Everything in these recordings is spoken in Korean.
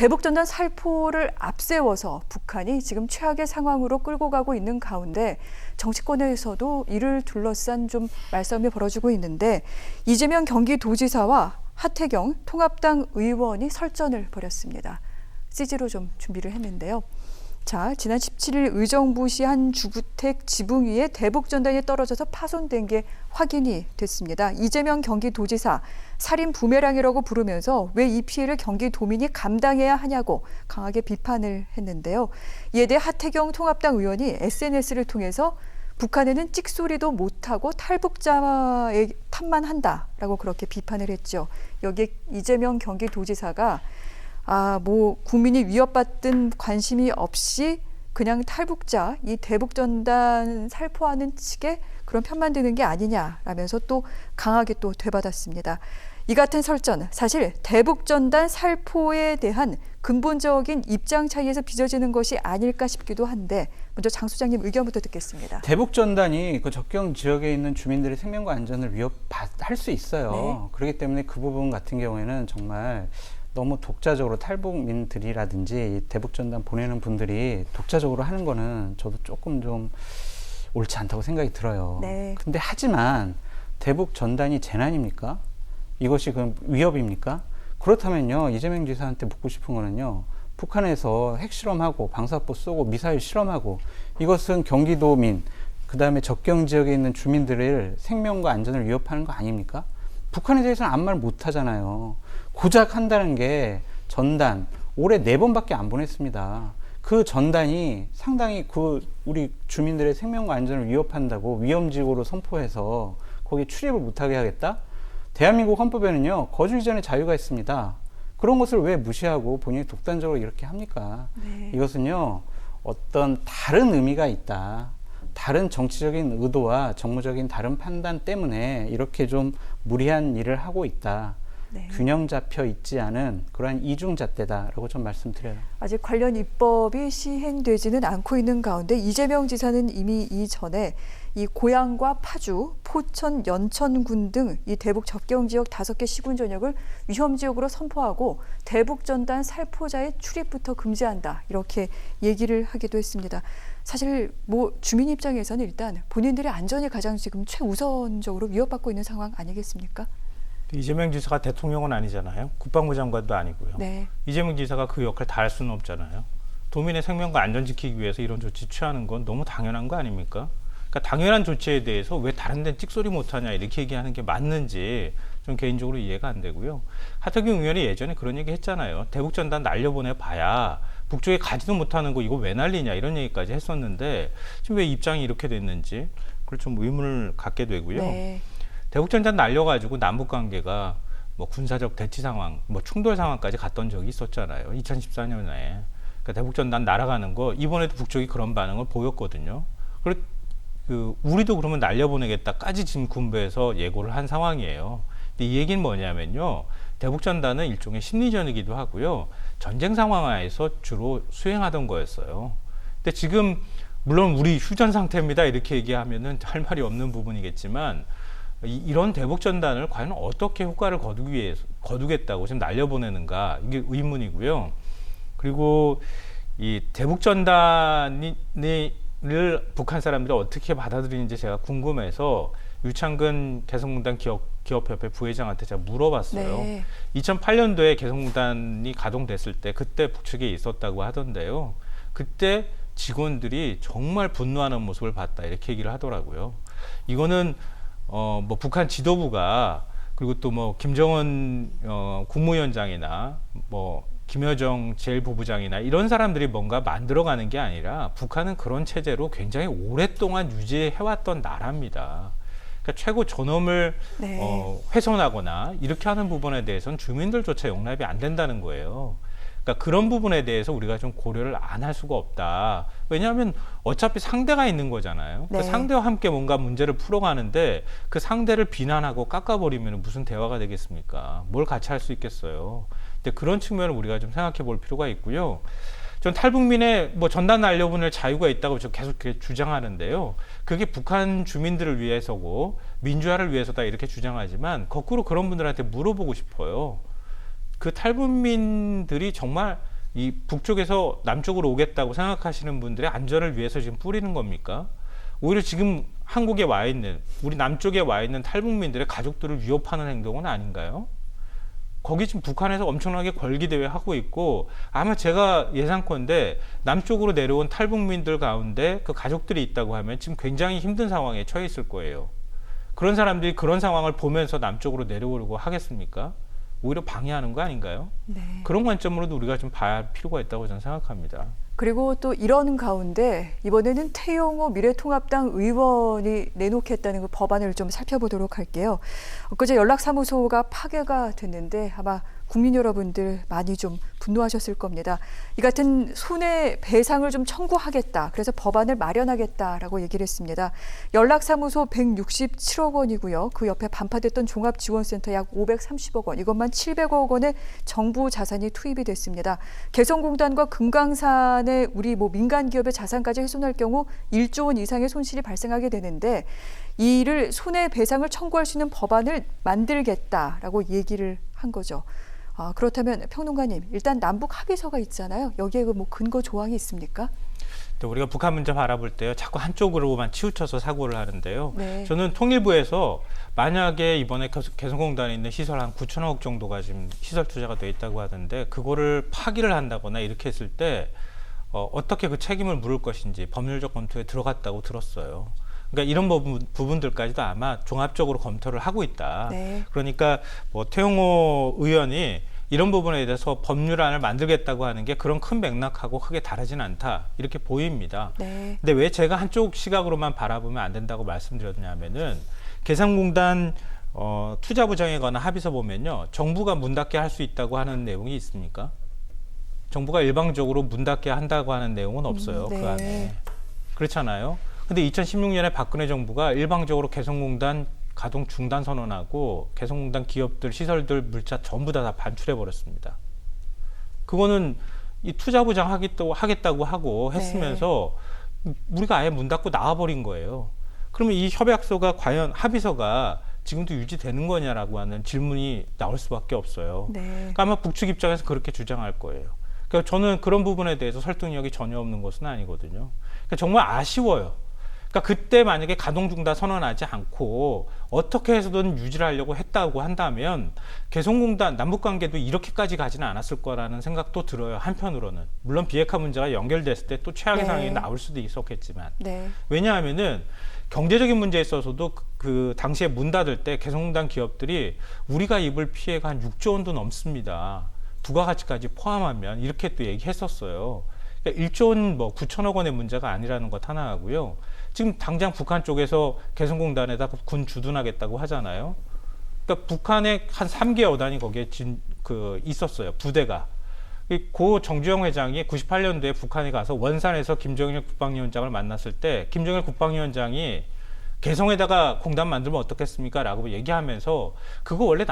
대북전단 살포를 앞세워서 북한이 지금 최악의 상황으로 끌고 가고 있는 가운데 정치권에서도 이를 둘러싼 좀 말싸움이 벌어지고 있는데 이재명 경기도지사와 하태경 통합당 의원이 설전을 벌였습니다. CG로 좀 준비를 했는데요. 자, 지난 17일 의정부시 한 주택 지붕 위에 대북전단이 떨어져서 파손된 게 확인이 됐습니다. 이재명 경기도지사 살인 부메랑이라고 부르면서 왜 이 피해를 경기도민이 감당해야 하냐고 강하게 비판을 했는데요. 이에 대해 하태경 통합당 의원이 SNS를 통해서 북한에는 찍소리도 못하고 탈북자의 탓만 한다라고 그렇게 비판을 했죠. 여기에 이재명 경기도지사가 국민이 위협받든 관심이 없이 그냥 탈북자, 이 대북전단 살포하는 측에 그런 편만 드는 게 아니냐라면서 또 강하게 또 되받았습니다. 이 같은 설전, 사실 대북전단 살포에 대한 근본적인 입장 차이에서 빚어지는 것이 아닐까 싶기도 한데 먼저 장 소장님 의견부터 듣겠습니다. 대북전단이 그 적경 지역에 있는 주민들의 생명과 안전을 위협할 수 있어요. 네. 그렇기 때문에 그 부분 같은 경우에는 정말 너무 독자적으로 탈북민들이라든지 대북전단 보내는 분들이 독자적으로 하는 거는 저도 조금 좀 옳지 않다고 생각이 들어요. 네. 근데 하지만 대북전단이 재난입니까? 이것이 그 위협입니까? 그렇다면요, 이재명 지사한테 묻고 싶은 거는요, 북한에서 핵실험하고 방사포 쏘고 미사일 실험하고 이것은 경기도민, 그 다음에 적경 지역에 있는 주민들의 생명과 안전을 위협하는 거 아닙니까? 북한에 대해서는 아무 말 못 하잖아요. 고작 한다는 게 전단, 올해 4번밖에 안 보냈습니다. 그 전단이 상당히 우리 주민들의 생명과 안전을 위협한다고 위험지구로 선포해서 거기에 출입을 못하게 하겠다? 대한민국 헌법에는요, 거주 이전의 자유가 있습니다. 그런 것을 왜 무시하고 본인이 독단적으로 이렇게 합니까? 네. 이것은요, 어떤 다른 의미가 있다. 다른 정치적인 의도와 정무적인 다른 판단 때문에 이렇게 좀 무리한 일을 하고 있다. 네. 균형 잡혀 있지 않은 그러한 이중잣대다라고 좀 말씀드려요. 아직 관련 입법이 시행되지는 않고 있는 가운데 이재명 지사는 이미 이전에 이 고양과 파주, 포천, 연천군 등 이 대북 접경 지역 5개 시군 전역을 위험 지역으로 선포하고 대북 전단 살포자의 출입부터 금지한다. 이렇게 얘기를 하기도 했습니다. 사실 주민 입장에서는 일단 본인들의 안전이 가장 지금 최우선적으로 위협받고 있는 상황 아니겠습니까? 이재명 지사가 대통령은 아니잖아요. 국방부 장관도 아니고요. 네. 이재명 지사가 그 역할 다 할 수는 없잖아요. 도민의 생명과 안전 지키기 위해서 이런 조치 취하는 건 너무 당연한 거 아닙니까? 그러니까 당연한 조치에 대해서 왜 다른 데는 찍소리 못하냐 이렇게 얘기하는 게 맞는지 좀 개인적으로 이해가 안 되고요. 하태경 의원이 예전에 그런 얘기 했잖아요. 대북전단 날려보내 봐야 북쪽에 가지도 못하는 거 이거 왜 날리냐 이런 얘기까지 했었는데 지금 왜 입장이 이렇게 됐는지 그걸 좀 의문을 갖게 되고요. 네. 대북전단 날려가지고 남북관계가 군사적 대치 상황, 충돌 상황까지 갔던 적이 있었잖아요. 2014년에. 그러니까 대북전단 날아가는 거 이번에도 북쪽이 그런 반응을 보였거든요. 우리도 그러면 날려보내겠다까지 지금 군부에서 예고를 한 상황이에요. 근데 이 얘기는 뭐냐면요. 대북전단은 일종의 심리전이기도 하고요. 전쟁 상황하에서 주로 수행하던 거였어요. 근데 지금 물론 우리 휴전 상태입니다. 이렇게 얘기하면은 할 말이 없는 부분이겠지만 이런 대북전단을 과연 어떻게 효과를 거두겠다고 지금 날려보내는가 이게 의문이고요. 그리고 이 대북전단을 북한 사람들이 어떻게 받아들이는지 제가 궁금해서 유창근 개성공단 기업협회 부회장한테 제가 물어봤어요. 네. 2008년도에 개성공단이 가동됐을 때 그때 북측에 있었다고 하던데요. 그때 직원들이 정말 분노하는 모습을 봤다 이렇게 얘기를 하더라고요. 이거는 북한 지도부가 그리고 또 김정은 국무위원장이나 김여정 제1부부장이나 이런 사람들이 뭔가 만들어가는 게 아니라 북한은 그런 체제로 굉장히 오랫동안 유지해왔던 나라입니다. 그러니까 최고 존엄을 네. 훼손하거나 이렇게 하는 부분에 대해서는 주민들조차 용납이 안 된다는 거예요. 그러니까 그런 부분에 대해서 우리가 좀 고려를 안 할 수가 없다. 왜냐하면 어차피 상대가 있는 거잖아요. 네. 그 상대와 함께 뭔가 문제를 풀어가는데 그 상대를 비난하고 깎아버리면 무슨 대화가 되겠습니까? 뭘 같이 할 수 있겠어요. 근데 그런 측면을 우리가 좀 생각해 볼 필요가 있고요. 전 탈북민의 전단 날려보낼 자유가 있다고 저 계속 주장하는데요. 그게 북한 주민들을 위해서고 민주화를 위해서다 이렇게 주장하지만 거꾸로 그런 분들한테 물어보고 싶어요. 그 탈북민들이 정말 이 북쪽에서 남쪽으로 오겠다고 생각하시는 분들의 안전을 위해서 지금 뿌리는 겁니까? 오히려 지금 한국에 와 있는, 우리 남쪽에 와 있는 탈북민들의 가족들을 위협하는 행동은 아닌가요? 거기 지금 북한에서 엄청나게 걸기대회 하고 있고, 아마 제가 예상컨대 남쪽으로 내려온 탈북민들 가운데 그 가족들이 있다고 하면 지금 굉장히 힘든 상황에 처해 있을 거예요. 그런 사람들이 그런 상황을 보면서 남쪽으로 내려오려고 하겠습니까? 오히려 방해하는 거 아닌가요? 네. 그런 관점으로도 우리가 좀 봐야 할 필요가 있다고 저는 생각합니다. 그리고 또 이런 가운데 이번에는 태용호 미래통합당 의원이 내놓겠다는 그 법안을 좀 살펴보도록 할게요. 엊그제 연락사무소가 파괴가 됐는데 아마 국민 여러분들 많이 좀 분노하셨을 겁니다. 이 같은 손해배상을 좀 청구하겠다. 그래서 법안을 마련하겠다라고 얘기를 했습니다. 연락사무소 167억 원이고요. 그 옆에 반파됐던 종합지원센터 약 530억 원. 이것만 700억 원의 정부 자산이 투입이 됐습니다. 개성공단과 금강산의 우리 민간 기업의 자산까지 훼손할 경우 1조 원 이상의 손실이 발생하게 되는데 이를 손해배상을 청구할 수 있는 법안을 만들겠다라고 얘기를 한 거죠. 그렇다면 평론가님, 일단 남북 합의서가 있잖아요. 여기에 그 근거 조항이 있습니까? 또 우리가 북한 문제 바라볼 때요, 자꾸 한쪽으로만 치우쳐서 사고를 하는데요. 네. 저는 통일부에서 만약에 이번에 개성공단에 있는 시설 한 9천억 정도가 지금 시설 투자가 돼 있다고 하던데, 그거를 파기를 한다거나 이렇게 했을 때 어떻게 그 책임을 물을 것인지 법률적 검토에 들어갔다고 들었어요. 그러니까 이런 부분들까지도 아마 종합적으로 검토를 하고 있다. 네. 그러니까 태용호 의원이 이런 부분에 대해서 법률안을 만들겠다고 하는 게 그런 큰 맥락하고 크게 다르진 않다, 이렇게 보입니다. 네. 근데 왜 제가 한쪽 시각으로만 바라보면 안 된다고 말씀드렸냐면은, 개성공단 투자부정에 관한 합의서 보면요, 정부가 문 닫게 할 수 있다고 하는 내용이 있습니까? 정부가 일방적으로 문 닫게 한다고 하는 내용은 없어요. 네. 그 안에. 그렇잖아요. 근데 2016년에 박근혜 정부가 일방적으로 개성공단 가동 중단 선언하고 개성공단 기업들, 시설들, 물자 전부 다 반출해 버렸습니다. 그거는 이 투자 보장하겠다고 하고 했으면서 우리가 아예 문 닫고 나와버린 거예요. 그러면 이 협약서가 과연 합의서가 지금도 유지되는 거냐라고 하는 질문이 나올 수밖에 없어요. 네. 그러니까 아마 북측 입장에서 그렇게 주장할 거예요. 그러니까 저는 그런 부분에 대해서 설득력이 전혀 없는 것은 아니거든요. 그러니까 정말 아쉬워요. 그러니까 그때 만약에 가동 중단 선언하지 않고 어떻게 해서든 유지를 하려고 했다고 한다면 개성공단 남북관계도 이렇게까지 가지는 않았을 거라는 생각도 들어요. 한편으로는 물론 비핵화 문제가 연결됐을 때 또 최악의 상황이 나올 수도 있었겠지만, 네. 왜냐하면은 경제적인 문제에 있어서도 그 당시에 문 닫을 때 개성공단 기업들이 우리가 입을 피해가 한 6조 원도 넘습니다. 부가가치까지 포함하면, 이렇게 또 얘기했었어요. 그러니까 1조 원 9천억 원의 문제가 아니라는 것 하나 하고요. 지금 당장 북한 쪽에서 개성공단에다 군 주둔하겠다고 하잖아요. 그러니까 북한에 한 3개 여단이 거기에 있었어요. 부대가. 고 정주영 회장이 98년도에 북한에 가서 원산에서 김정일 국방위원장을 만났을 때 김정일 국방위원장이 개성에다가 공단 만들면 어떻겠습니까? 라고 얘기하면서 그거 원래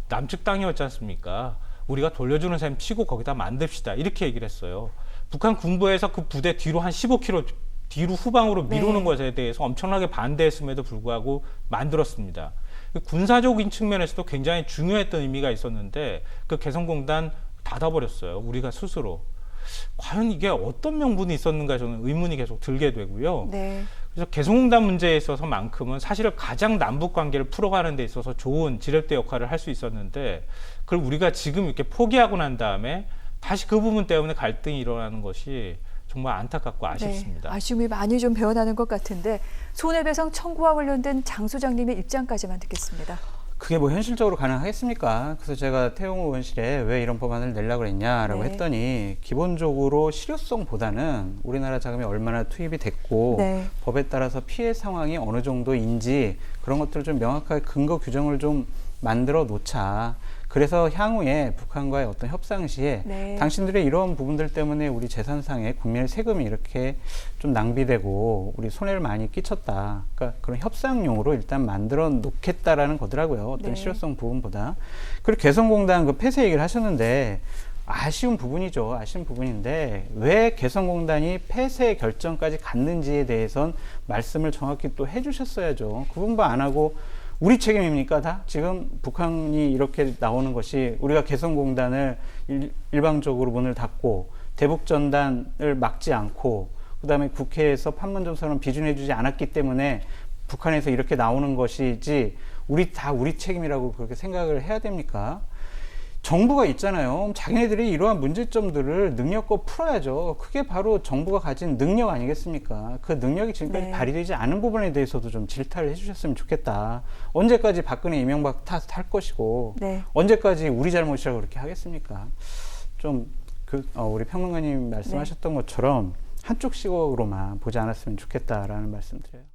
남측 땅이었지 않습니까? 우리가 돌려주는 셈 치고 거기다 만듭시다, 이렇게 얘기를 했어요. 북한 군부에서 그 부대 뒤로 한 15km 뒤로 후방으로 미루는 것에 대해서 엄청나게 반대했음에도 불구하고 만들었습니다. 군사적인 측면에서도 굉장히 중요했던 의미가 있었는데 그 개성공단 닫아버렸어요, 우리가 스스로. 과연 이게 어떤 명분이 있었는가 저는 의문이 계속 들게 되고요. 네. 그래서 개성공단 문제에 있어서만큼은 사실은 가장 남북 관계를 풀어가는 데 있어서 좋은 지렛대 역할을 할 수 있었는데, 그걸 우리가 지금 이렇게 포기하고 난 다음에 다시 그 부분 때문에 갈등이 일어나는 것이 정말 안타깝고 아쉽습니다. 네, 아쉬움이 많이 좀 배어나는 것 같은데 손해배상 청구와 관련된 장 소장님의 입장까지만 듣겠습니다. 그게 현실적으로 가능하겠습니까? 그래서 제가 태용호 의원실에 왜 이런 법안을 내려고 그랬냐라고 했더니, 기본적으로 실효성보다는 우리나라 자금이 얼마나 투입이 됐고 법에 따라서 피해 상황이 어느 정도인지 그런 것들을 좀 명확하게 근거 규정을 좀 만들어 놓자. 그래서 향후에 북한과의 어떤 협상 시에 당신들의 이런 부분들 때문에 우리 재산상의 국민의 세금이 이렇게 좀 낭비되고 우리 손해를 많이 끼쳤다. 그러니까 그런 협상용으로 일단 만들어 놓겠다라는 거더라고요. 어떤 실효성 부분보다. 그리고 개성공단 그 폐쇄 얘기를 하셨는데 아쉬운 부분이죠. 아쉬운 부분인데 왜 개성공단이 폐쇄 결정까지 갔는지에 대해선 말씀을 정확히 또 해주셨어야죠. 그 부분 안 하고 우리 책임입니까 다? 지금 북한이 이렇게 나오는 것이 우리가 개성공단을 일방적으로 문을 닫고 대북전단을 막지 않고 그다음에 국회에서 판문점선언 비준해주지 않았기 때문에 북한에서 이렇게 나오는 것이지 우리 책임이라고 그렇게 생각을 해야 됩니까? 정부가 있잖아요. 자기네들이 이러한 문제점들을 능력껏 풀어야죠. 그게 바로 정부가 가진 능력 아니겠습니까? 그 능력이 지금까지 네. 발휘되지 않은 부분에 대해서도 좀 질타를 해주셨으면 좋겠다. 언제까지 박근혜, 이명박 탓할 것이고 네. 언제까지 우리 잘못이라고 그렇게 하겠습니까? 좀 우리 평론가님 말씀하셨던 것처럼 한쪽 시각으로만 보지 않았으면 좋겠다라는 말씀 드려요.